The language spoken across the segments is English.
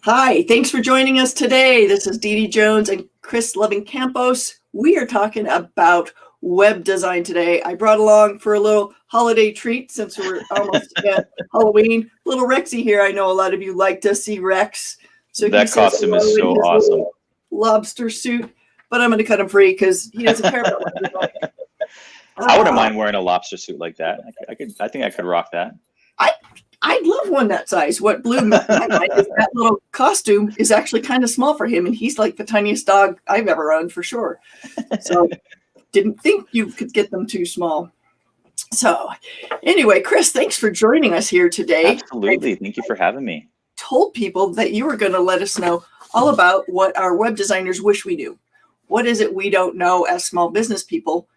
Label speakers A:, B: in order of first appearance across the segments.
A: Hi, thanks for joining us today. This is Dee Dee Jones and Chris Loving Campos. We are talking about web design today. I brought along for a little holiday treat since we're almost at Halloween. Little Rexy here. I know a lot of you like to see Rex. So he
B: That
A: says
B: costume
A: hello
B: is
A: in
B: so
A: his
B: awesome.
A: little lobster suit, but I'm going to cut him free because he doesn't care about what you like.
B: I wouldn't mind wearing a lobster suit like that. I think I could rock that.
A: I I'd love one that size. What blew my mind is that little costume is actually kind of small for him, and he's like the tiniest dog I've ever owned for sure. So didn't think you could get them too small. So anyway, Chris, thanks for joining us here today. I
B: Absolutely. Thank you for having me.
A: told people that you were going to let us know all about what our web designers wish we knew. What is it we don't know as small business people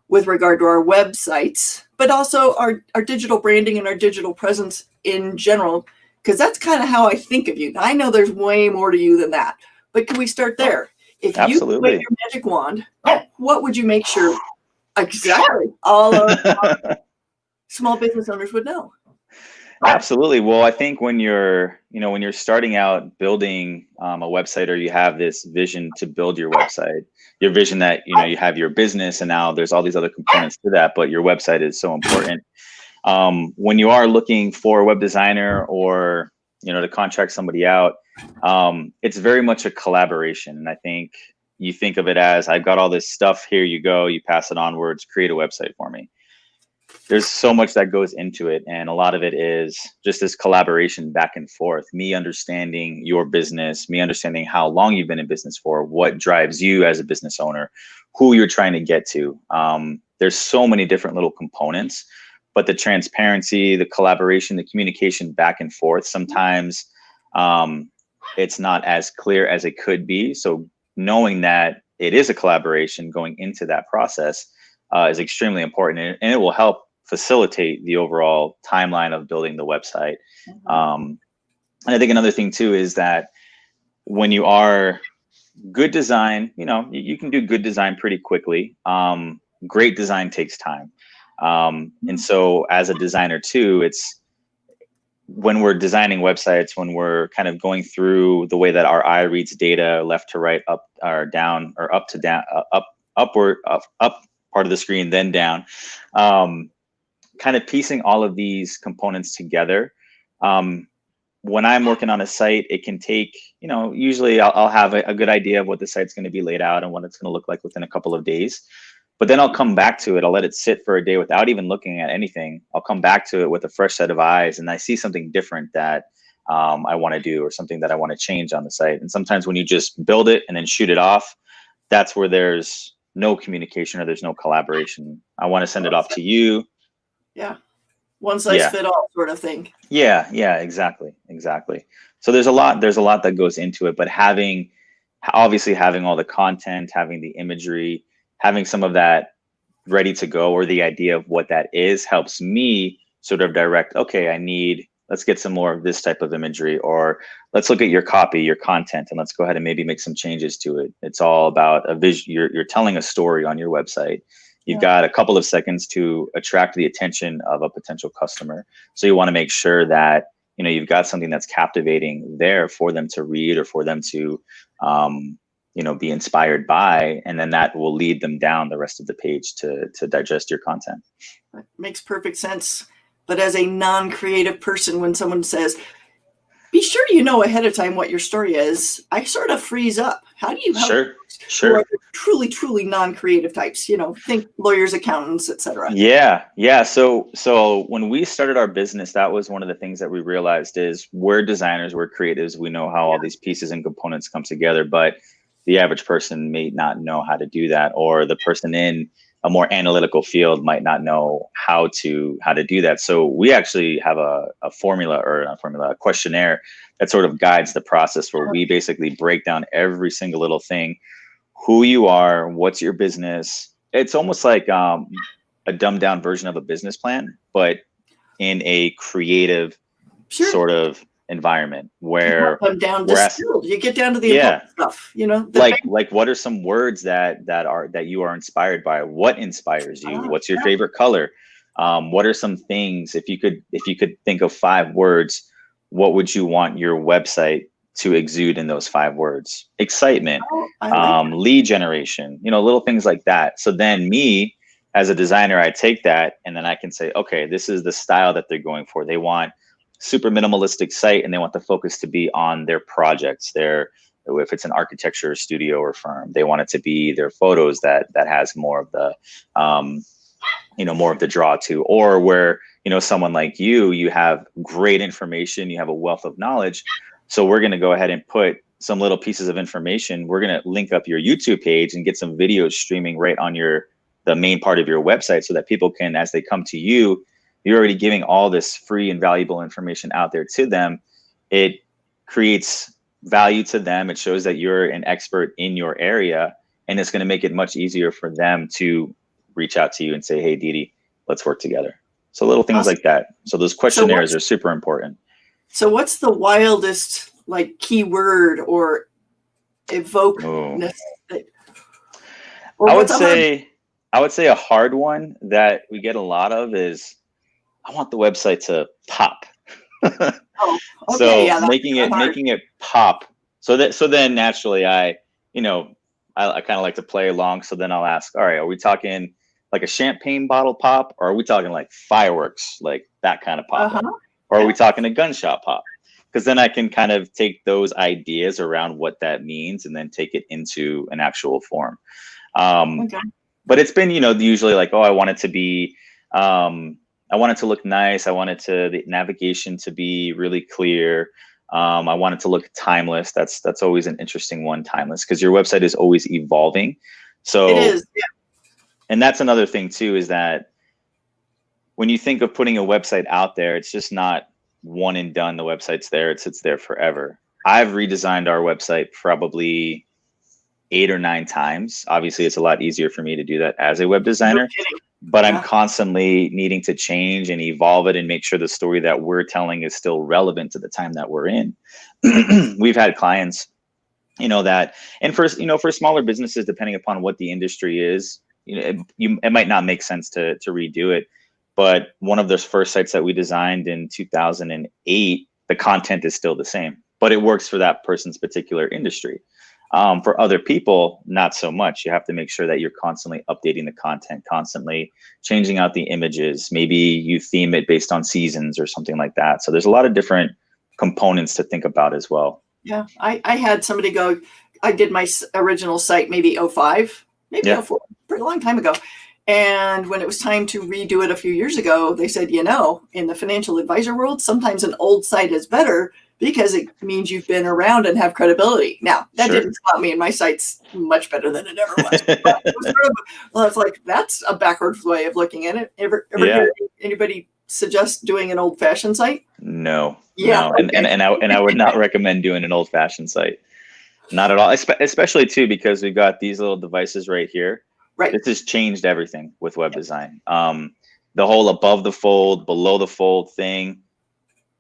A: with regard to our websites, but also our digital branding and our digital presence in general? Because that's kind of how I think of you. I know there's way more to you than that, but can we start there? If you could wave
B: Absolutely.
A: your magic wand, what would you make sure exactly all of small business owners would know?
B: Absolutely. Well, I think when you're starting out building a website, or you have this vision to build your website, your vision that, you have your business and now there's all these other components to that, but your website is so important. When you are looking for a web designer, or, to contract somebody out, it's very much a collaboration. And I think you think of it as, I've got all this stuff, here you go, you pass it onwards, create a website for me. There's so much that goes into it, and a lot of it is just this collaboration back and forth, me understanding your business, me understanding how long you've been in business for, what drives you as a business owner, who you're trying to get to. There's so many different little components, but the transparency, the collaboration, the communication back and forth, sometimes it's not as clear as it could be. So knowing that it is a collaboration going into that process is extremely important, and it will help facilitate the overall timeline of building the website. And I think another thing too is that when you are good design, you can do good design pretty quickly. Great design takes time. And so as a designer too, it's when we're designing websites, when we're kind of going through the way that our eye reads data, left to right, up or down, or up to down, upward, up part of the screen, then down, kind of piecing all of these components together. When I'm working on a site, it can take, usually I'll have a good idea of what the site's going to be laid out and what it's going to look like within a couple of days. But then I'll come back to it. I'll let it sit for a day without even looking at anything. I'll come back to it with a fresh set of eyes, and I see something different that I want to do, or something that I want to change on the site. And sometimes when you just build it and then shoot it off, that's where there's no communication, or there's no collaboration. I want to send it off to you.
A: Yeah. One size
B: Yeah.
A: fit all sort of thing.
B: Yeah, exactly. So there's a lot that goes into it, but obviously having all the content, having the imagery, having some of that ready to go, or the idea of what that is, helps me sort of direct, okay, let's get some more of this type of imagery, or let's look at your copy, your content, and let's go ahead and maybe make some changes to it. It's all about a vision. You're telling a story on your website. You've got a couple of seconds to attract the attention of a potential customer. So you want to make sure that, you've got something that's captivating there for them to read, or for them to, be inspired by, and then that will lead them down the rest of the page to digest your content.
A: That makes perfect sense. But as a non-creative person, when someone says, be sure you know ahead of time what your story is, I sort of freeze up. How do you help who are the truly non-creative types? Think lawyers, accountants, etc.
B: Yeah. So when we started our business, that was one of the things that we realized is, we're designers, we're creatives, we know how all these pieces and components come together, but the average person may not know how to do that, or the person in a more analytical field might not know how to do that. So we actually have a formula, or not formula, a questionnaire that sort of guides the process, where we basically break down every single little thing: who you are, what's your business. It's almost like a dumbed down version of a business plan, but in a creative sort of environment, where
A: come down distilled. You get down to the important stuff.
B: Like what are some words that you are inspired by? What inspires you? What's your favorite color? What are some things, if you could think of 5 words, what would you want your website to exude in those 5 words: excitement,
A: Oh, I like that.
B: lead generation, little things like that. So then me as a designer, I take that and then I can say, okay, this is the style that they're going for. They want super minimalistic site and they want the focus to be on their projects, if it's an architecture studio or firm, they want it to be their photos that has more of the more of the draw to, or where someone like you have great information, you have a wealth of knowledge, so we're going to go ahead and put some little pieces of information. We're going to link up your YouTube page and get some videos streaming right on the main part of your website, so that people can, as they come to you, you're already giving all this free and valuable information out there to them. It creates value to them. It shows that you're an expert in your area, and it's going to make it much easier for them to reach out to you and say, hey, Didi, let's work together. So little things like that. So those questionnaires are super important.
A: So what's the wildest keyword or evoke?
B: I would say a hard one that we get a lot of is, I want the website to pop.
A: Oh, okay,
B: so
A: yeah,
B: making it pop. So then naturally I kind of like to play along. So then I'll ask, all right, are we talking like a champagne bottle pop, or are we talking like fireworks, like that kind of pop? Or are we talking a gunshot pop? Because then I can kind of take those ideas around what that means and then take it into an actual form. But it's been, usually like, oh, I want it to be, I want it to look nice. I want the navigation to be really clear. I want it to look timeless. That's always an interesting one, timeless, because your website is always evolving. So
A: it is, yeah.
B: And that's another thing too, is that when you think of putting a website out there, it's just not one and done. The website's there, it sits there forever. I've redesigned our website probably 8 or 9 times. Obviously, it's a lot easier for me to do that as a web designer, but I'm constantly needing to change and evolve it and make sure the story that we're telling is still relevant to the time that we're in. We've had clients, that, and for smaller businesses, depending upon what the industry is, it might not make sense to redo it. But one of those first sites that we designed in 2008, the content is still the same, but it works for that person's particular industry. For other people, not so much. You have to make sure that you're constantly updating the content, constantly changing out the images. Maybe you theme it based on seasons or something like that. So there's a lot of different components to think about as well.
A: Yeah, I had somebody go, I did my original site maybe 05, maybe 04, pretty long time ago. And when it was time to redo it a few years ago, they said, in the financial advisor world, sometimes an old site is better because it means you've been around and have credibility. Now, that didn't stop me, and my site's much better than it ever was. But it was it's like, that's a backwards way of looking at it. Ever hear anybody suggest doing an old-fashioned site?
B: No.
A: Yeah.
B: No. Okay. And I would not recommend doing an old-fashioned site. Not at all. Especially too, because we've got these little devices right here.
A: Right.
B: This has changed everything with web design. The whole above the fold, below the fold thing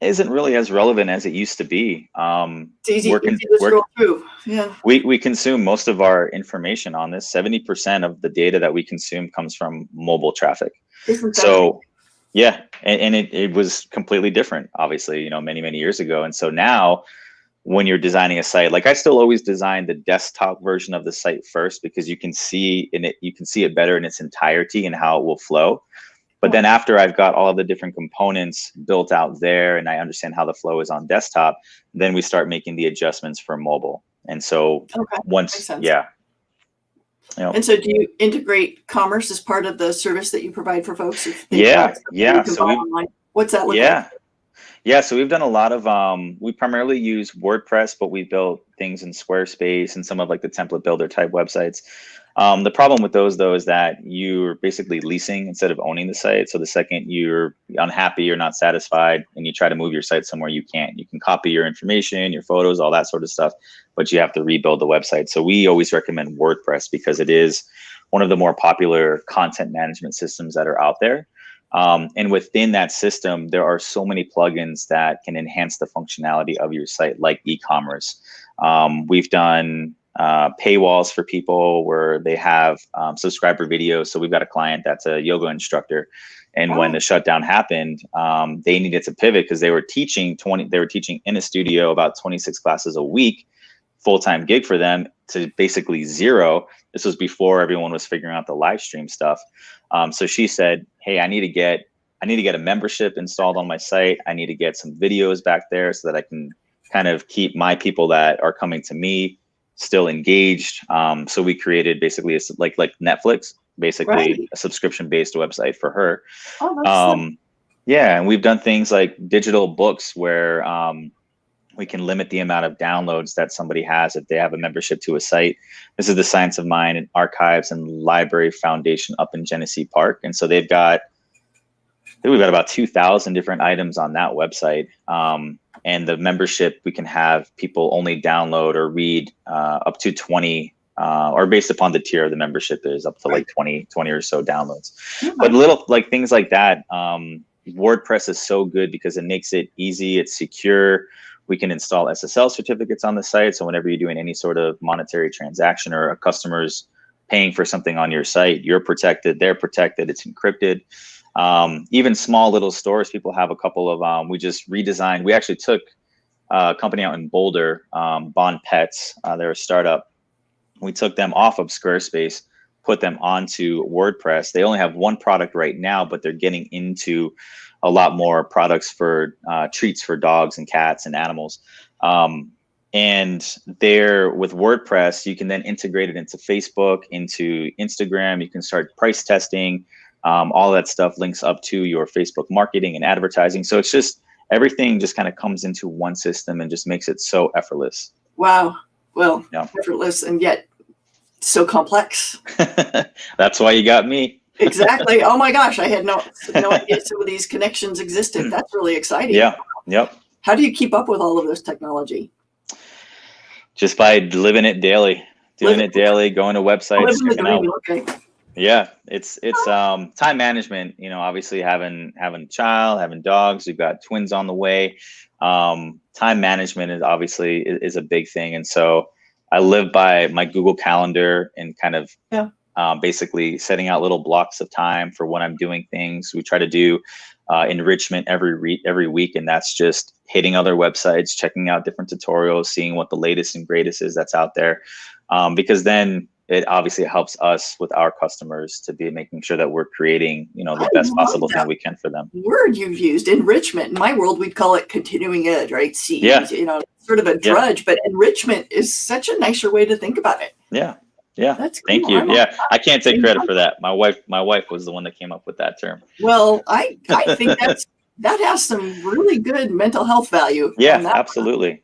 B: isn't really as relevant as it used to be.
A: It's easy to scroll through. Yeah.
B: We consume most of our information on this. 70% of the data that we consume comes from mobile traffic. So yeah, and it was completely different, obviously, many, many years ago. And so now when you're designing a site, like I still always design the desktop version of the site first, because you can see it better in its entirety and how it will flow. But then after I've got all of the different components built out there and I understand how the flow is on desktop, then we start making the adjustments for mobile. And so once,
A: And so do you integrate commerce as part of the service that you provide for folks?
B: So
A: what's that look like?
B: Yeah, so we've done a lot of, we primarily use WordPress, but we built things in Squarespace and some of like the template builder type websites. The problem with those though is that you're basically leasing instead of owning the site. So the second you're unhappy or not satisfied and you try to move your site somewhere, you can't. You can copy your information, your photos, all that sort of stuff, but you have to rebuild the website. So we always recommend WordPress because it is one of the more popular content management systems that are out there. And within that system, there are so many plugins that can enhance the functionality of your site, like e-commerce. We've done paywalls for people where they have subscriber videos. So we've got a client that's a yoga instructor, And when the shutdown happened, they needed to pivot because they were teaching in a studio about 26 classes a week, full-time gig for them, to basically zero. This was before everyone was figuring out the live stream stuff. So she said, hey, I need to get a membership installed on my site. I need to get some videos back there so that I can kind of keep my people that are coming to me still engaged. So we created basically like Netflix, basically a subscription-based website for her.
A: Oh, that's
B: yeah, and we've done things like digital books where we can limit the amount of downloads that somebody has if they have a membership to a site. This is the Science of Mind and Archives and Library Foundation up in Genesee Park. And so we've got about 2,000 different items on that website. And the membership, we can have people only download or read up to 20, or based upon the tier of the membership is up to like 20 or so downloads. But little like things like that, WordPress is so good because it makes it easy, it's secure. We can install SSL certificates on the site. So whenever you're doing any sort of monetary transaction or a customer's paying for something on your site, you're protected, they're protected, it's encrypted. Even small little stores, people have a couple of, we just redesigned. We actually took a company out in Boulder, Bond Pets, they're a startup. We took them off of Squarespace, put them onto WordPress. They only have one product right now, but they're getting into a lot more products for treats for dogs and cats and animals. And there with WordPress, you can then integrate it into Facebook, into Instagram. You can start price testing. All that stuff links up to your Facebook marketing and advertising. So it's just everything just kind of comes into one system and just makes it so effortless.
A: Wow. Well, effortless and yet so complex.
B: That's why you got me.
A: Exactly. Oh my gosh, I had no idea some of these connections existed. That's really exciting.
B: Yeah. Yep.
A: How do you keep up with all of this technology?
B: Just by living it daily, going to websites, checking out.
A: Okay.
B: Yeah, it's time management. You know, obviously having a child, having dogs. We've got twins on the way. Time management is obviously is a big thing, and so I live by my Google Calendar and kind of basically setting out little blocks of time for when I'm doing things. We try to do enrichment every week, and that's just hitting other websites, checking out different tutorials, seeing what the latest and greatest is that's out there, because then it obviously helps us with our customers to be making sure that we're creating, the best possible thing we can for them.
A: Word you've used, enrichment. In my world, we'd call it continuing ed, right? Sort of a drudge, but enrichment is such a nicer way to think about it.
B: Yeah.
A: That's cool.
B: Thank you. I can't take credit for that. My wife was the one that came up with that term.
A: Well, I think that has some really good mental health value.
B: Yeah, absolutely.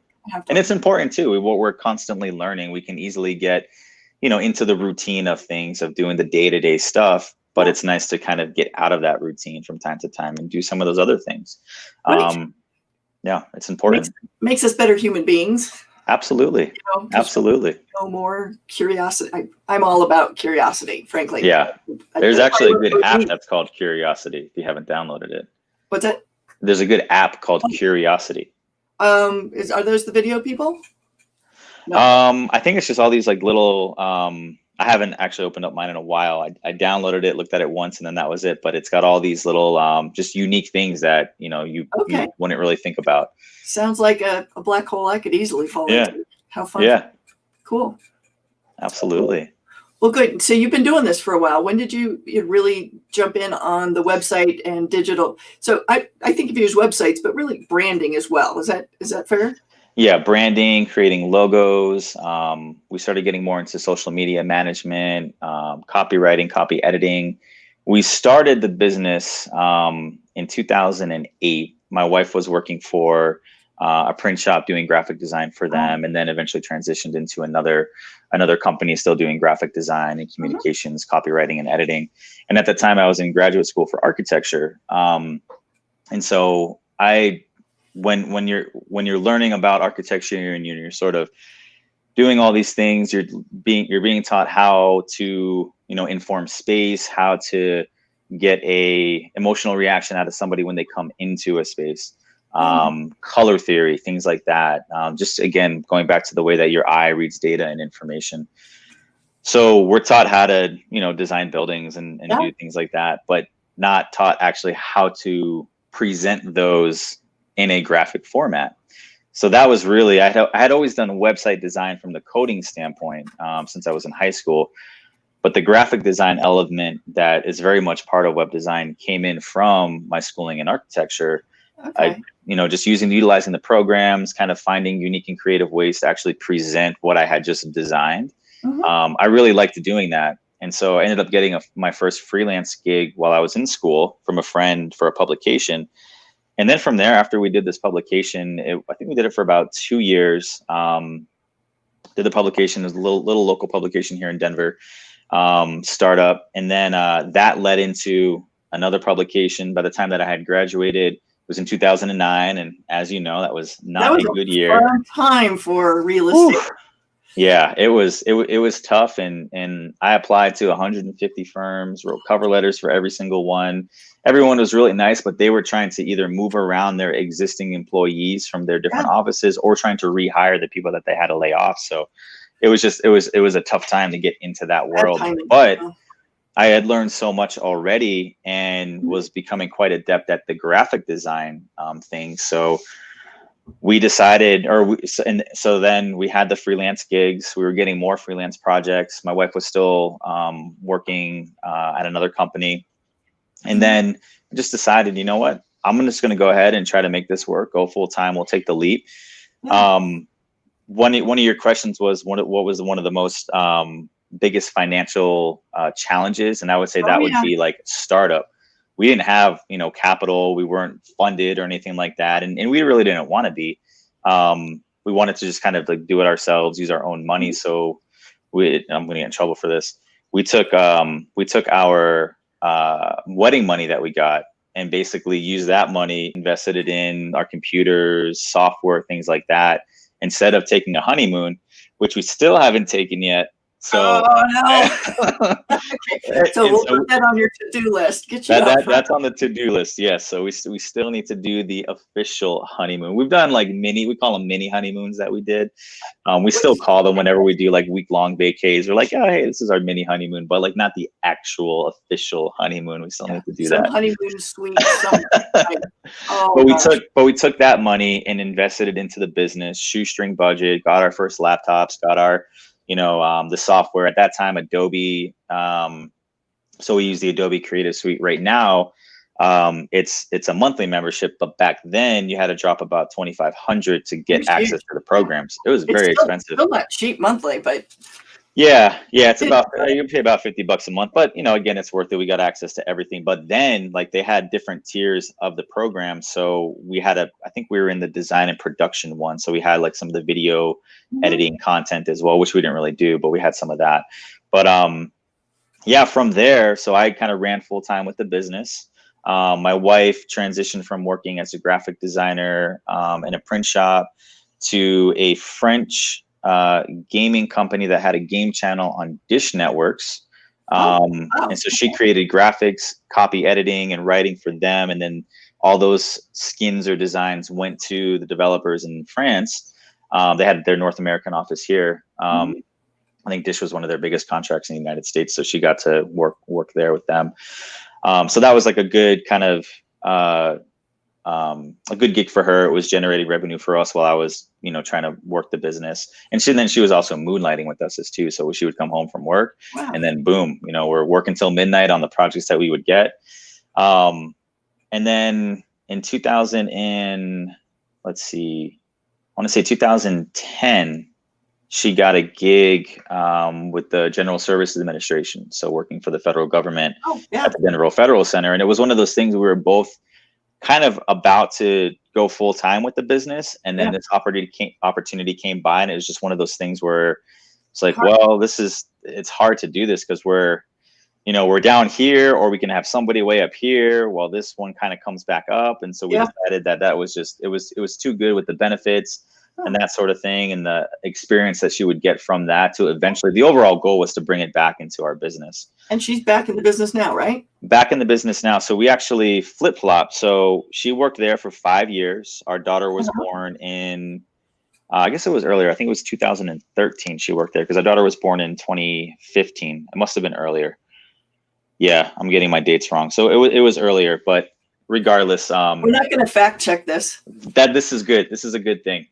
B: And it's important too. We're constantly learning. We can easily get, into the routine of things, of doing the day-to-day stuff, but it's nice to kind of get out of that routine from time to time and do some of those other things. Yeah, it's important.
A: Makes us better human beings.
B: Absolutely. Absolutely.
A: No more curiosity. I'm all about curiosity, frankly.
B: Yeah. There's actually a good app that's called Curiosity if you haven't downloaded it.
A: What's that?
B: There's a good app called Curiosity.
A: Are those the video people?
B: No. I think it's just all these like little, I haven't actually opened up mine in a while. I downloaded it, looked at it once, and then that was it. But it's got all these little just unique things that, you wouldn't really think about.
A: Sounds like a black hole I could easily fall into. How fun.
B: Yeah.
A: Cool.
B: Absolutely.
A: Well, good. So you've been doing this for a while. When did you really jump in on the website and digital? So I think you've used websites, but really branding as well. Is that fair?
B: Yeah, branding, creating logos. We started getting more into social media management, copywriting, copy editing. We started the business in 2008. My wife was working for a print shop doing graphic design for them, and then eventually transitioned into another company still doing graphic design and communications, copywriting and editing. And at the time I was in graduate school for architecture. And so when you're learning about architecture and you're sort of doing all these things, you're being taught how to, inform space, how to get a emotional reaction out of somebody when they come into a space. Color theory, things like that. Just again, going back to the way that your eye reads data and information. So we're taught how to, design buildings and do things like that. But not taught actually how to present those in a graphic format. So that was really, I had always done website design from the coding standpoint since I was in high school. But the graphic design element that is very much part of web design came in from my schooling in architecture.
A: Okay.
B: Just utilizing the programs, kind of finding unique and creative ways to actually present what I had just designed. I really liked doing that. And so I ended up getting my first freelance gig while I was in school from a friend for a publication. And then from there, after we did this publication, I think we did it for about 2 years. Did the publication, as a little local publication here in Denver, startup. And then that led into another publication. By the time that I had graduated, it was in 2009. And as you know, that was not a good year.
A: Fun time for real estate.
B: Oof. Yeah, it was tough. And I applied to 150 firms, wrote cover letters for every single one. Everyone was really nice, but they were trying to either move around their existing employees from their different offices or trying to rehire the people that they had to lay off. So it was a tough time to get into that world. But I had learned so much already and was becoming quite adept at the graphic design thing. So we decided, so then we had the freelance gigs. We were getting more freelance projects. My wife was still working at another company. And then I just decided, you know what, I'm just going to go ahead and try to make this work, go full time. We'll take the leap. One of your questions was what was one of the most biggest financial challenges? And I would say that would be like startup. We didn't have, capital. We weren't funded or anything like that. And we really didn't want to be. We wanted to just kind of like do it ourselves, use our own money. So I'm going to get in trouble for this. We took our wedding money that we got and basically used that money, invested it in our computers, software, things like that, instead of taking a honeymoon, which we still haven't taken yet. So,
A: So we'll put that on your to-do list. Get you
B: that's on the to-do list. Yes. So we still need to do the official honeymoon. We've done like we call them mini honeymoons that we did. We still call them whenever we do like week-long vacays. We're like, oh, hey, this is our mini honeymoon, but like not the actual official honeymoon. We still need to do that.
A: Honeymoon suite.
B: But we took that money and invested it into the business, shoestring budget, got our first laptops, got our the software at that time, Adobe. So we use the Adobe Creative Suite right now. It's a monthly membership, but back then you had to drop about $2,500 to get access to the programs. It was very expensive.
A: Still not cheap monthly, but
B: yeah, it's about, you pay about $50 a month, but again, it's worth it. We got access to everything. But then like they had different tiers of the program. So we had I think we were in the design and production one. So we had like some of the video editing content as well, which we didn't really do, but we had some of that. But from there, so I kind of ran full time with the business. My wife transitioned from working as a graphic designer in a print shop to a French gaming company that had a game channel on Dish Networks. And so she created graphics, copy editing, and writing for them. And then all those skins or designs went to the developers in France. They had their North American office here. I think Dish was one of their biggest contracts in the United States. So she got to work there with them. So that was like a good kind of a good gig for her. It was generating revenue for us while I was, trying to work the business. And she was also moonlighting with us too. So she would come home from work and then boom, we're working till midnight on the projects that we would get. And then in 2010, she got a gig with the General Services Administration. So working for the federal government at the Denver Federal Center. And it was one of those things we were both kind of about to go full time with the business. And then this opportunity came by, and it was just one of those things where it's like, well, it's hard to do this because we're down here, or we can have somebody way up here while this one kind of comes back up. And so we decided that was just, it was too good with the benefits and that sort of thing, and the experience that she would get from that to eventually, the overall goal was to bring it back into our business.
A: And she's back in the business now, right? Back
B: in the business now. So we actually flip-flopped. So she worked there for 5 years. Our daughter was born in, I guess it was earlier. I think it was 2013 she worked there, because our daughter was born in 2015. It must have been earlier. Yeah, I'm getting my dates wrong. So it was earlier, but regardless,
A: We're not going to fact check this.
B: that this is good. This is a good thing.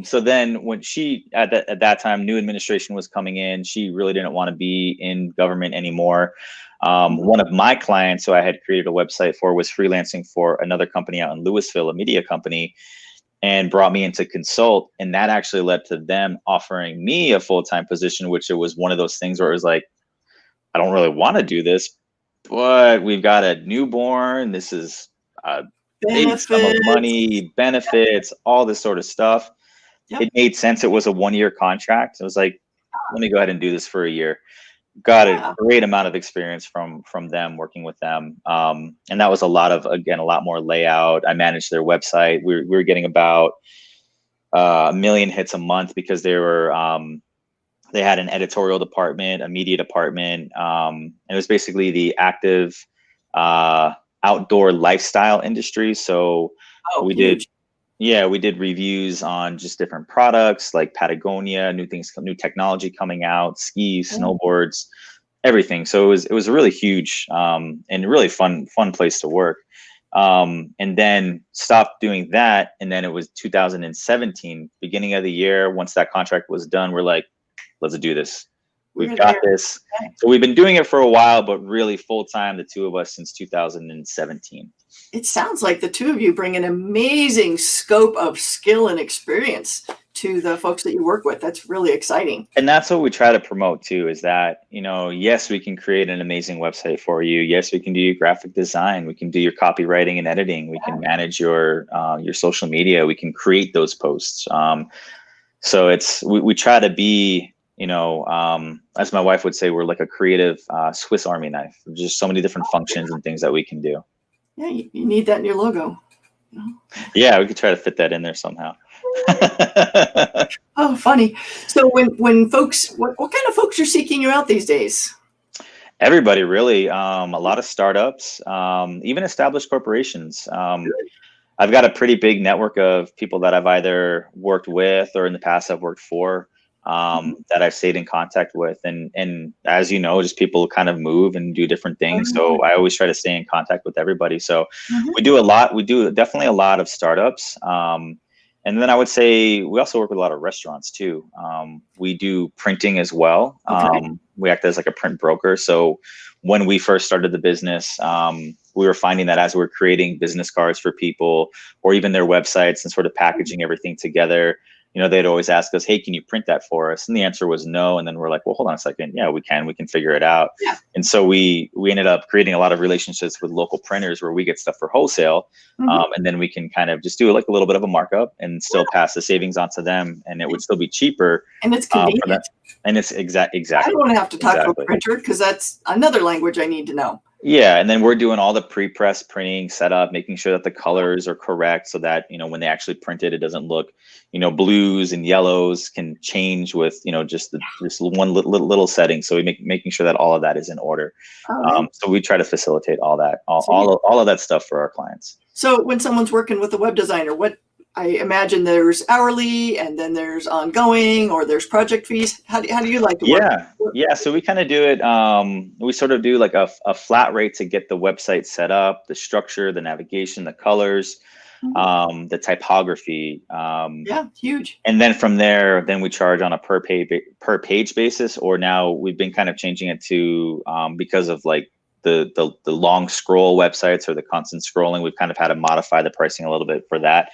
B: So then when she at that time, new administration was coming in, she really didn't want to be in government anymore. One of my clients who I had created a website for was freelancing for another company out in Louisville, a media company, and brought me in to consult. And that actually led to them offering me a full-time position, which it was one of those things where it was like, I don't really want to do this, but we've got a newborn. This is a big sum of
A: Benefits.
B: money, benefits, all this sort of stuff.
A: Yep.
B: It made sense. It was a 1-year contract. I was like, let me go ahead and do this for a year. Got a great amount of experience from them, working with them. And that was a lot more layout. I managed their website. We were getting about 1 million hits a month because they had an editorial department, a media department. And it was basically the active outdoor lifestyle industry. So we did reviews on just different products like Patagonia, new technology coming out, skis, snowboards, everything. So it was a really huge and really fun place to work. And then stopped doing that. And then it was 2017, beginning of the year. Once that contract was done, we're like, let's do this. We've got this. So we've been doing it for a while, but really full time, the two of us, since 2017.
A: It sounds like the two of you bring an amazing scope of skill and experience to the folks that you work with. That's really exciting.
B: And that's what we try to promote too, is that, yes, we can create an amazing website for you. Yes, we can do your graphic design. We can do your copywriting and editing. We can manage your social media. We can create those posts. So we try to be, as my wife would say, we're like a creative Swiss Army knife. There's just so many different functions and things that we can do.
A: Yeah, you need that in your logo.
B: Yeah, we could try to fit that in there somehow.
A: Oh, funny. So when folks, what kind of folks are seeking you out these days?
B: Everybody, really. A lot of startups, even established corporations. I've got a pretty big network of people that I've either worked with or in the past I've worked for, that I've stayed in contact with. And as you know, just people kind of move and do different things. So I always try to stay in contact with everybody. So we do definitely a lot of startups. And then I would say we also work with a lot of restaurants too. We do printing as well. We act as like a print broker. So when we first started the business, we were finding that as we're creating business cards for people or even their websites and sort of packaging everything together, they'd always ask us, hey, can you print that for us? And the answer was no. And then we're like, well, hold on a second. Yeah, we can figure it out. Yeah. And so we ended up creating a lot of relationships with local printers where we get stuff for wholesale. And then we can kind of just do like a little bit of a markup and still pass the savings on to them. And it would still be cheaper.
A: And it's convenient.
B: And it's exactly.
A: I don't want to have to talk to a printer because that's another language I need to know.
B: Yeah, and then we're doing all the pre-press printing setup, making sure that the colors are correct so that, when they actually print it, it doesn't look, blues and yellows can change with, just one little setting. So making sure that all of that is in order. So we try to facilitate all that, all of that stuff for our clients.
A: So when someone's working with a web designer, I imagine there's hourly and then there's ongoing or there's project fees. How do you like to work?
B: Yeah. So we kind of do it. We sort of do like a flat rate to get the website set up, the structure, the navigation, the colors, the typography.
A: Huge.
B: And then from there, we charge on a per page basis. Or now we've been kind of changing it to because of like the long scroll websites or the constant scrolling. We've kind of had to modify the pricing a little bit for that.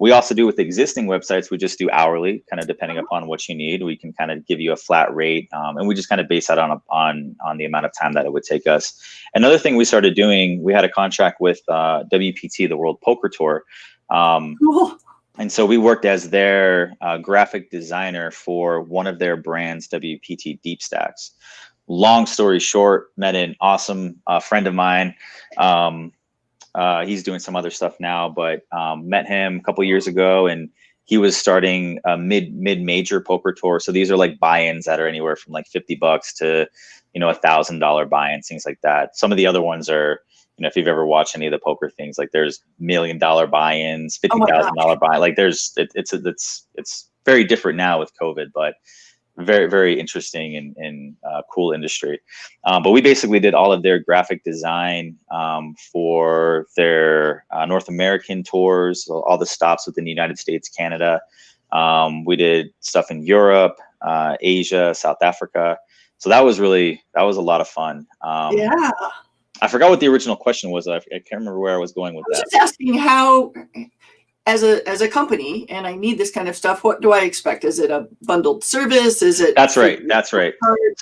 B: We also do with existing websites, we just do hourly, kind of depending upon what you need. We can kind of give you a flat rate, and we just kind of base that on the amount of time that it would take us. Another thing we started doing, we had a contract with WPT, the World Poker Tour.
A: Cool.
B: And so we worked as their graphic designer for one of their brands, WPT Deep Stacks. Long story short, met an awesome friend of mine. He's doing some other stuff now, but met him a couple years ago, and he was starting a mid-major poker tour. So these are like buy-ins that are anywhere from like $50 to $1,000 buy-ins, things like that. Some of the other ones are, if you've ever watched any of the poker things, like there's $1 million buy-ins, $50,000 buy. Like it's very different now with COVID, but very, very interesting and cool industry. But we basically did all of their graphic design for their North American tours, so all the stops within the United States, Canada. We did stuff in Europe, Asia, South Africa. So that was a lot of fun.
A: Yeah.
B: I forgot what the original question was. I can't remember where I was going with
A: I was
B: that.
A: just asking how, as a company, and I need this kind of stuff, what do I expect? Is it a bundled service? Is it?
B: That's right. That's right.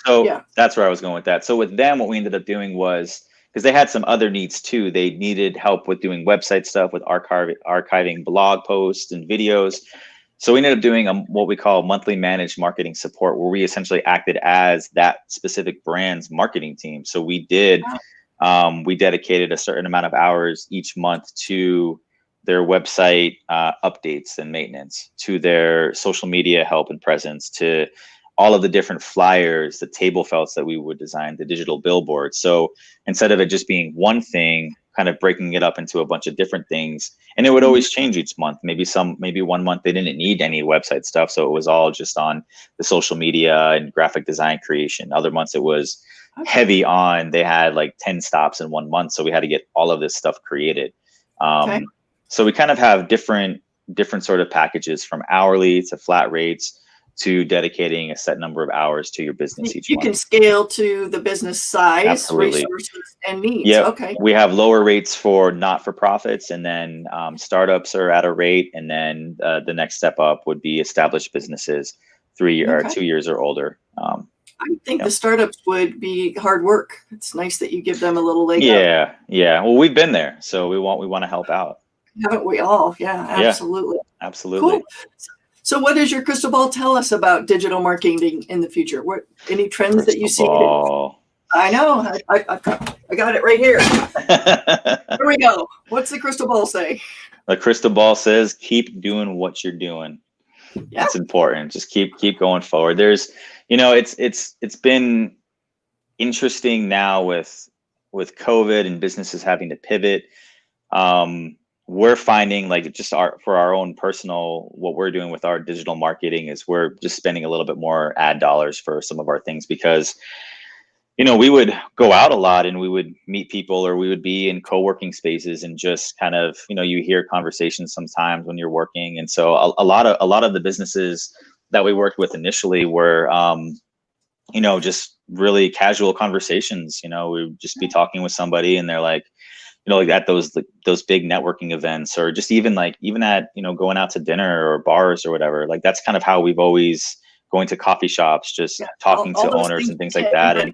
B: So
A: Yeah.
B: that's where I was going with that. So with them, what we ended up doing was, because they had some other needs too. They needed help with doing website stuff, with archiving blog posts and videos. So we ended up doing what we call monthly managed marketing support, where we essentially acted as that specific brand's marketing team. So we dedicated a certain amount of hours each month to their website updates and maintenance, to their social media help and presence, to all of the different flyers, the table felts that we would design, the digital billboards. So instead of it just being one thing, kind of breaking it up into a bunch of different things, and it would always change each month. Maybe 1 month they didn't need any website stuff, so it was all just on the social media and graphic design creation. Other months it was heavy on, they had like 10 stops in 1 month, so we had to get all of this stuff created. So we kind of have different sort of packages, from hourly to flat rates to dedicating a set number of hours to your business each month.
A: You can scale to the business size,
B: Absolutely.
A: Resources, and needs.
B: Yeah.
A: Okay.
B: We have lower rates for not-for-profits, and then startups are at a rate, and then the next step up would be established businesses, 3 or 2 years or older.
A: I think the startups would be hard work. It's nice that you give them a little leg up.
B: Yeah. Well, we've been there, so we want to help out.
A: Haven't we all? Yeah, absolutely.
B: Yeah, absolutely.
A: Cool. So what does your crystal ball tell us about digital marketing in the future? Any trends that you see? I know. I got it right here. Here we go. What's the crystal ball say?
B: The crystal ball says, keep doing what you're doing. Yeah. That's important. Just keep going forward. There's, it's been interesting now with COVID and businesses having to pivot. We're finding, like, just for our own personal, what we're doing with our digital marketing is we're just spending a little bit more ad dollars for some of our things, because we would go out a lot and we would meet people, or we would be in co-working spaces and just kind of, you hear conversations sometimes when you're working. And so a lot of the businesses that we worked with initially were, just really casual conversations. We would just be talking with somebody and they're like, like at those big networking events, or just even at, going out to dinner or bars or whatever. Like, that's kind of how we've always going to coffee shops, just talking to owners and things like that. And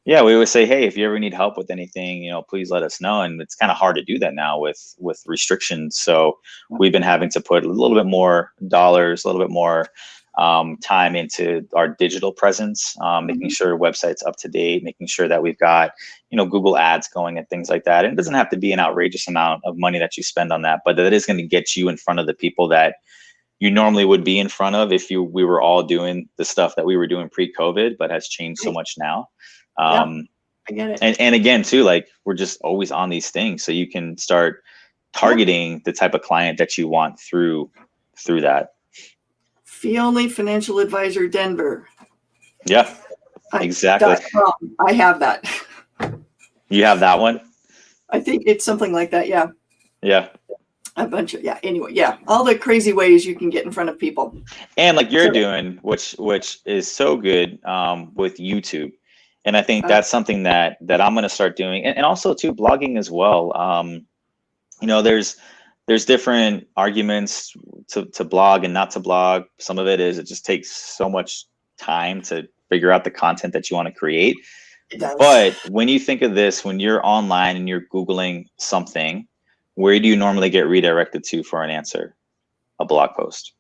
B: yeah, we always say, hey, if you ever need help with anything, please let us know. And it's kind of hard to do that now with restrictions. So we've been having to put a little bit more dollars, a little bit more time into our digital presence, making sure website's up to date, making sure that we've got, Google ads going and things like that. And it doesn't have to be an outrageous amount of money that you spend on that, but that is going to get you in front of the people that you normally would be in front of if we were all doing the stuff that we were doing pre-COVID, but has changed so much now.
A: I get it.
B: And again, too, like, we're just always on these things, so you can start targeting the type of client that you want through that.
A: Fione Financial Advisor Denver.
B: Yeah, exactly.
A: I have that.
B: You have that one?
A: I think it's something like that. Yeah.
B: Yeah.
A: A bunch of, anyway, all the crazy ways you can get in front of people.
B: And like you're doing, which is so good with YouTube. And I think that's something that I'm going to start doing, and also too, blogging as well. There's different arguments to blog and not to blog. Some of it is, it just takes so much time to figure out the content that you want to create.
A: It does.
B: But when you think of this, when you're online and you're Googling something, where do you normally get redirected to for an answer? A blog post.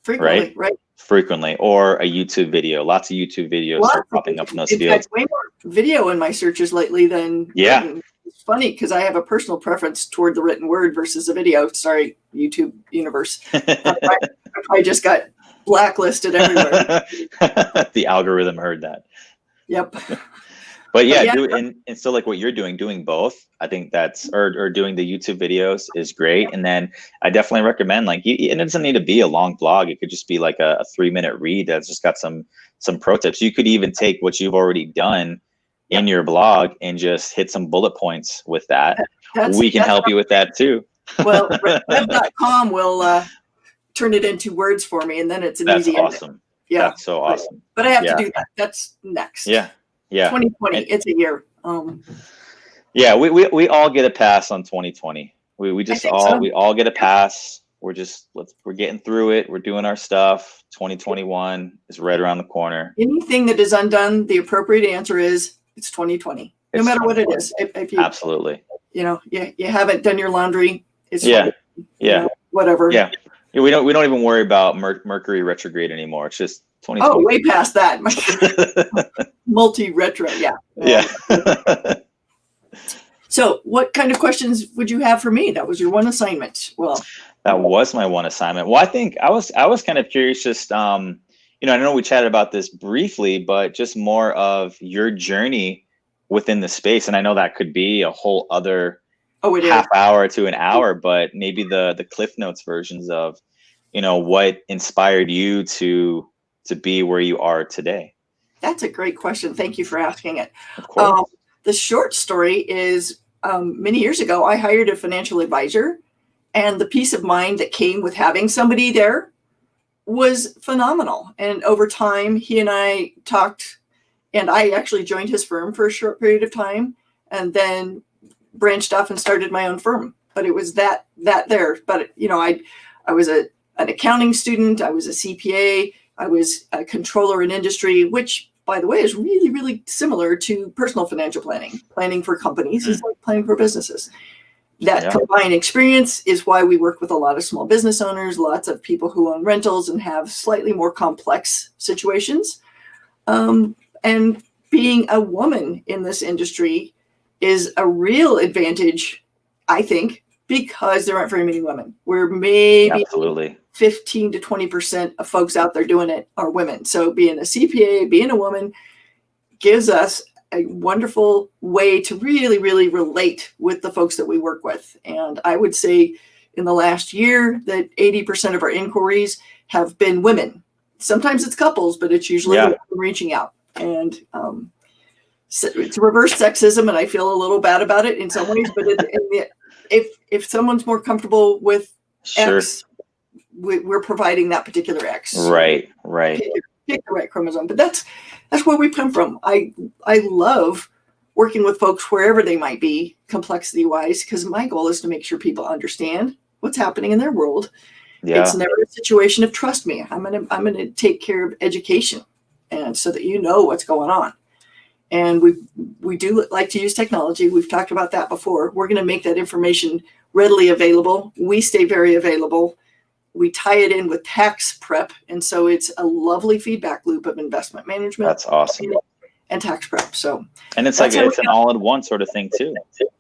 A: Frequently, right?
B: Frequently, or a YouTube video. Lots of YouTube videos are popping up in those fields.
A: Way more video in my searches lately than written. It's funny because I have a personal preference toward the written word versus a video. Sorry, YouTube universe. I just got blacklisted everywhere.
B: The algorithm heard that.
A: Yep.
B: But yeah,
A: yeah.
B: and still like what you're doing both. I think that's or doing the YouTube videos is great. And then I definitely recommend like and it doesn't need to be a long blog. It could just be like a 3-minute read that's just got some pro tips. You could even take what you've already done in your blog and just hit some bullet points with that. We can help you with that too.
A: Well, rev.com will turn it into words for me, and then it's an
B: That's
A: easy
B: awesome.
A: Edit. Yeah,
B: that's so awesome.
A: But I have to do that. That's next.
B: Yeah.
A: 2020, it's a year.
B: Yeah, we all get a pass on 2020. We just we all get a pass. We're getting through it. We're doing our stuff. 2021 is right around the corner.
A: Anything that is undone, the appropriate answer is it's 2020. No matter what it is. If you
B: absolutely,
A: you haven't done your laundry, it's
B: fine.
A: Whatever.
B: Yeah. We don't even worry about Mercury retrograde anymore. It's just 2020.
A: Oh, way past that. Multi-retro. Yeah. So what kind of questions would you have for me? That was your one assignment. Well,
B: that was my one assignment. Well, I think I was kind of curious, just, I know we chatted about this briefly, but just more of your journey within the space. And I know that could be a whole other half hour to an hour, but maybe the Cliff Notes versions of, what inspired you to be where you are today.
A: That's a great question. Thank you for asking it.
B: Of course.
A: The short story is many years ago, I hired a financial advisor, and the peace of mind that came with having somebody there was phenomenal. And over time, he and I talked, and I actually joined his firm for a short period of time and then branched off and started my own firm. But it was that there. But, I was an accounting student. I was a CPA. I was a controller in industry, which, by the way, is really, really similar to personal financial planning. Planning for companies is like planning for businesses. That combined experience is why we work with a lot of small business owners, lots of people who own rentals and have slightly more complex situations. And being a woman in this industry is a real advantage, I think, because there aren't very many women. We're maybe
B: absolutely
A: 15 to 20% of folks out there doing it are women. So being a CPA, being a woman gives us a wonderful way to really, really relate with the folks that we work with. And I would say in the last year that 80% of our inquiries have been women. Sometimes it's couples, but it's usually reaching out. And it's reverse sexism, and I feel a little bad about it in some ways. But if someone's more comfortable with X, we're providing that particular X.
B: Right.
A: Pick the right chromosome. But that's where we come from. I love working with folks wherever they might be, complexity wise, because my goal is to make sure people understand what's happening in their world. It's never a situation of trust me. I'm gonna take care of education, and so that you know what's going on. And we do like to use technology. We've talked about that before. We're going to make that information readily available. We stay very available. We tie it in with tax prep. And so it's a lovely feedback loop of investment management.
B: That's awesome.
A: And tax prep. So,
B: and it's like, it's an all-in-one sort of thing too.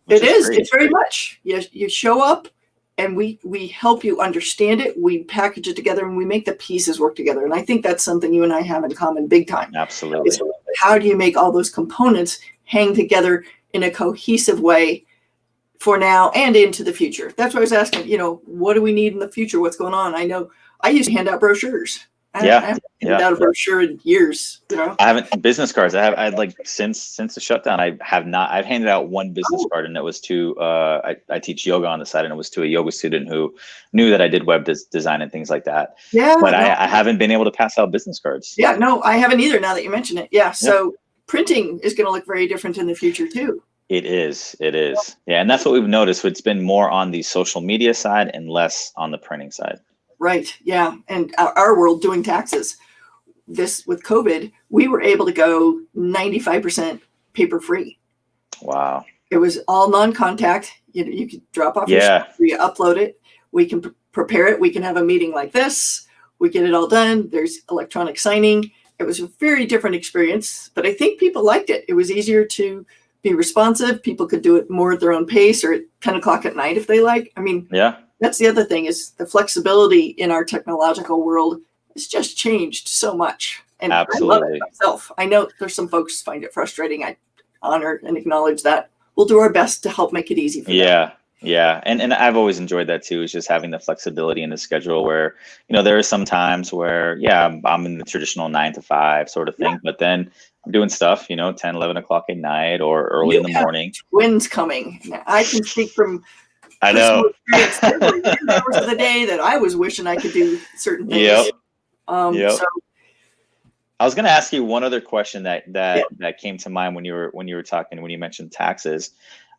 A: It is. It's very much. You show up and we help you understand it. We package it together and we make the pieces work together. And I think that's something you and I have in common big time.
B: Absolutely.
A: How do you make all those components hang together in a cohesive way for now and into the future? That's what I was asking, what do we need in the future? What's going on? I know I used to hand out brochures. I haven't handed out a brochure in years. I
B: haven't business cards. I like since the shutdown. I've handed out one business card, and it was to I teach yoga on the side, and it was to a yoga student who knew that I did web design and things like that. But I haven't been able to pass out business cards.
A: No, I haven't either. Now that you mention it, so printing is going to look very different in the future too.
B: It is. And that's what we've noticed. It's been more on the social media side and less on the printing side.
A: Right. Yeah. And our world doing taxes, this with COVID, we were able to go 95% paper free.
B: Wow.
A: It was all non-contact. You could drop off your stuff, you upload it. We can prepare it. We can have a meeting like this. We get it all done. There's electronic signing. It was a very different experience, but I think people liked it. It was easier to be responsive. People could do it more at their own pace or at 10 o'clock at night if they like. That's the other thing is the flexibility in our technological world has just changed so much. And
B: absolutely.
A: I love it myself. I know there's some folks find it frustrating. honor and acknowledge that. We'll do our best to help make it easy for them.
B: Yeah. And I've always enjoyed that too, is just having the flexibility in the schedule where, there are some times where, I'm in the traditional 9 to 5 sort of thing, but then I'm doing stuff, 10, 11 o'clock at night or early in the morning.
A: Twins coming. I can speak from
B: I know.
A: experience. There were weird hours of the day that I was wishing I could do certain things.
B: Yep.
A: So
B: I was going to ask you one other question that came to mind when you were talking, when you mentioned taxes.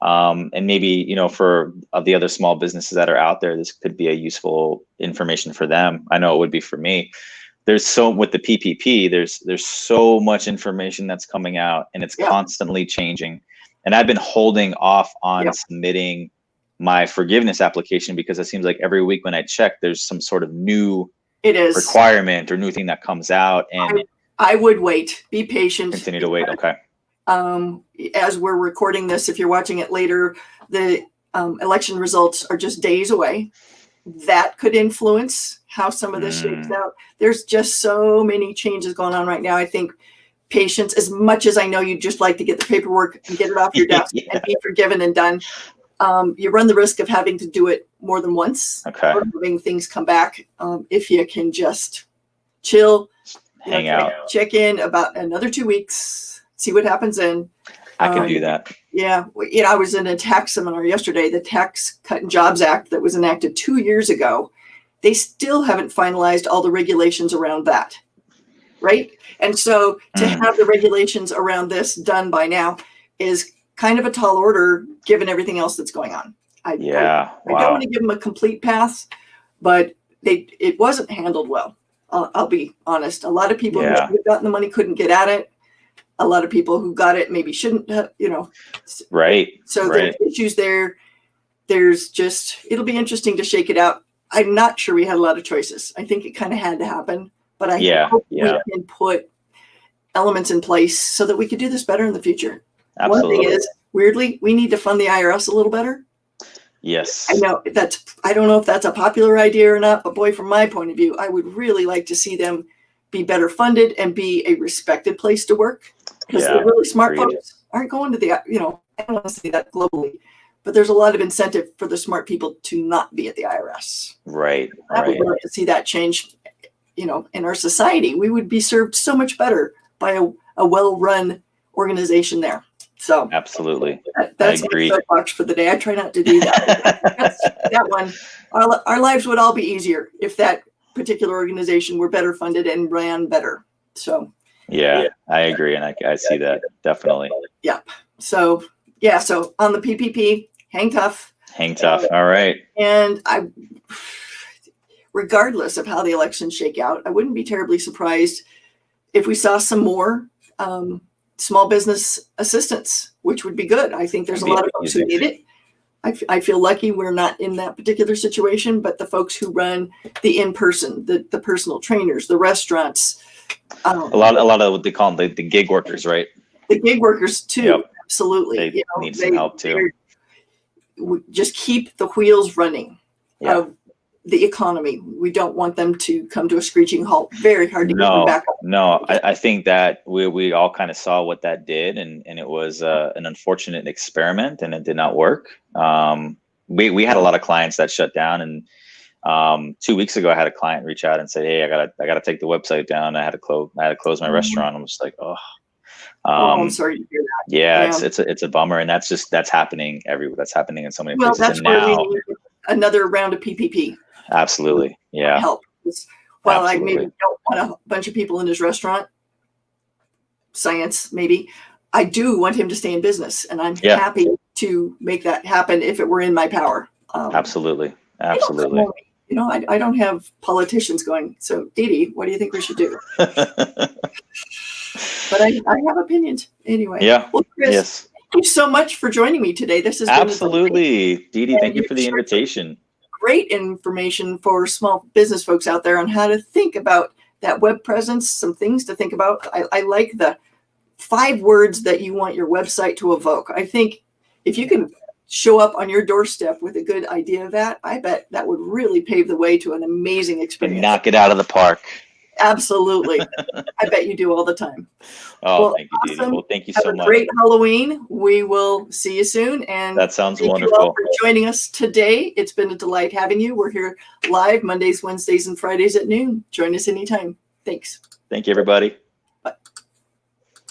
B: And maybe, for the other small businesses that are out there, this could be a useful information for them. I know it would be for me. With the PPP, there's so much information that's coming out, and it's constantly changing. And I've been holding off on submitting my forgiveness application because it seems like every week when I check, there's some sort of new requirement or new thing that comes out. And
A: I would wait. Be patient.
B: Continue to wait. Okay.
A: As we're recording this, if you're watching it later, the election results are just days away. That could influence how some of this shapes out. There's just so many changes going on right now. I think patience, as much as I know you'd just like to get the paperwork and get it off your desk and be forgiven and done, you run the risk of having to do it more than once.
B: Okay.
A: Or having things come back. If you can just chill,
B: hang out,
A: check in about another 2 weeks, see what happens then.
B: I can do that.
A: Yeah. I was in a tax seminar yesterday, the Tax Cut and Jobs Act that was enacted 2 years ago. They still haven't finalized all the regulations around that. Right. And so to have the regulations around this done by now is kind of a tall order given everything else that's going on. I don't want to give them a complete pass, but it wasn't handled well. I'll be honest. A lot of people who should have gotten the money couldn't get at it. A lot of people who got it maybe shouldn't have,
B: Right.
A: So there's issues there. It'll be interesting to shake it out. I'm not sure we had a lot of choices. I think it kind of had to happen, but I hope we can put elements in place so that we could do this better in the future.
B: Absolutely.
A: One thing is, weirdly, we need to fund the IRS a little better.
B: Yes.
A: I know I don't know if that's a popular idea or not, but boy, from my point of view, I would really like to see them be better funded and be a respected place to work. Because the really smart folks aren't going to the, I don't want to say that globally, but there's a lot of incentive for the smart people to not be at the IRS.
B: Right.
A: I would like to see that change, in our society. We would be served so much better by a well-run organization there. So
B: absolutely,
A: that's my soapbox for the day. I try not to do that. That one, our lives would all be easier if that particular organization were better funded and ran better. So
B: I agree, and I see that definitely.
A: Yep. So so on the PPP, hang tough.
B: All right.
A: And regardless of how the elections shake out, I wouldn't be terribly surprised if we saw some more small business assistance, which would be good. I think there's a lot of folks who need it. I feel lucky we're not in that particular situation, but the folks who run the in-person, the personal trainers, the restaurants. A lot
B: of what they call them, the gig workers, right?
A: The gig workers too.
B: Yep.
A: Absolutely.
B: They need some help too.
A: Just keep the wheels running of the economy. We don't want them to come to a screeching halt. Very hard to get them back up.
B: No, I think that we all kind of saw what that did, and it was an unfortunate experiment, and it did not work. We had a lot of clients that shut down, and 2 weeks ago I had a client reach out and say, "Hey, I gotta take the website down. I had to close my restaurant." I'm just like, oh.
A: I'm sorry to hear that.
B: Yeah, it's a bummer, and that's happening everywhere. That's happening in so many places.
A: That's where we need another round of PPP.
B: Absolutely, yeah.
A: Help. While I maybe don't want a bunch of people in his restaurant, science maybe, I do want him to stay in business, and I'm happy to make that happen if it were in my power.
B: Absolutely.
A: I don't have politicians going, so Dee Dee, what do you think we should do? But I have opinions anyway.
B: Yeah.
A: Well, Chris, thank you so much for joining me today. This is
B: absolutely, Dee Dee. Thank you for the invitation.
A: Great information for small business folks out there on how to think about that web presence. Some things to think about. I like the 5 words that you want your website to evoke. I think if you can show up on your doorstep with a good idea of that, I bet that would really pave the way to an amazing experience.
B: Knock it out of the park.
A: Absolutely. I bet you do all the time.
B: Oh,
A: Well,
B: thank you, Dee Dee.
A: awesome.
B: Well, thank you
A: Have
B: so
A: a
B: much.
A: great Halloween. We will see you soon. And
B: That sounds
A: thank you all
B: wonderful.
A: for joining us today. It's been a delight having you. We're here live Mondays, Wednesdays, and Fridays at noon. Join us anytime. Thanks.
B: Thank you, everybody.